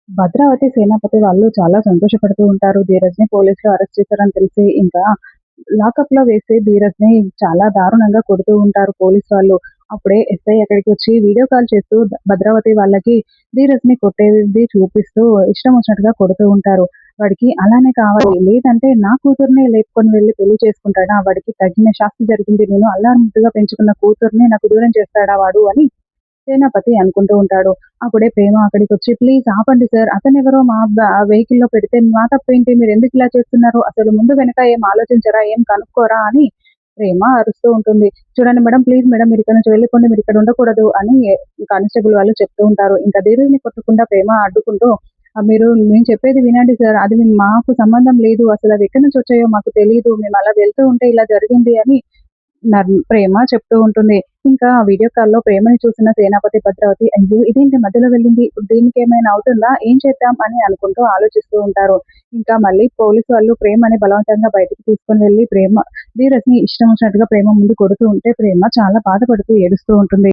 భద్రావతి సేనాపతి వాళ్ళు చాలా సంతోషపడుతూ ఉంటారు. ధీరజ్‌ని పోలీసులు అరెస్ట్ చేశారని తెలిసి. ఇంకా లాకప్‌లో వేసి ధీరజ్‌ని చాలా దారుణంగా కొడుతూ ఉంటారు పోలీసు వాళ్ళు. అప్పుడే ఎస్ఐ అక్కడికొచ్చి వీడియో కాల్ చేస్తూ భద్రావతి వాళ్ళకి ధీరజ్‌ని కొట్టేది చూపిస్తూ ఇష్టం వచ్చినట్టుగా కొడుతూ ఉంటారు. వాడికి అలానే కావాలి. లేదంటే నా కూతుర్నే లేపుకొని వెళ్లి పెళ్లి చేసుకుంటాడా? వాడికి తగిన శాస్తి జరిగింది. నేను అల్లారు ముద్దుగా పెంచుకున్న కూతుర్ని నాకు దూరం చేస్తాడా వాడు అని సేనాపతి అనుకుంటూ ఉంటాడు. అప్పుడే ప్రేమ అక్కడికొచ్చి "ప్లీజ్ ఆపండి సార్. అతనెవరో మా వెహికల్‌లో పెడితే మా తప్పేంటి? మీరెందుకిలా చేస్తున్నారు? అసలు ముందు వెనక ఏం ఆలోచించరా? ఏం కనుక్కోరా?" అని ప్రేమ అరుస్తూ ఉంటుంది. "చూడండి మేడం, ప్లీజ్ మేడం మీరిక్కడి నుంచి వెళ్ళిపోండి. మీరిక్కడ ఉండకూడదు" అని కానిస్టేబుల్ వాళ్ళు చెప్తూ ఉంటారు. ఇంకా ధీరజ్‌ని కొట్టకుండా ప్రేమ అడ్డుకుంటూ మీరు నేను చెప్పేది వినండి సార్. అది మాకు సంబంధం లేదు. అసలవి ఎక్కడి నుంచొచ్చాయో మాకు తెలీదు. మేమలా వెళ్తూ ఉంటే ఇలా జరిగింది అని ప్రేమ చెప్తూ ఉంటుంది. ఇంకా వీడియో కాల్‌లో ప్రేమని చూసిన సేనాపతి భద్రావతి, అయ్యో! ఇదేంటి మధ్యలో వెళ్ళింది? ఇప్పుడు దీనికేమైనా అవుతుందా? ఏం చేద్దాం? అని అనుకుంటూ ఆలోచిస్తూ ఉంటారు. ఇంకా మళ్ళీ పోలీసు వాళ్ళు ప్రేమని బలవంతంగా బయటికి తీసుకొని వెళ్లి ధీరజ్‌ని ఇష్టం వచ్చినట్టుగా ప్రేమ ముందు కొడుతూ ఉంటే ప్రేమ చాలా బాధపడుతూ ఏడుస్తూ ఉంటుంది.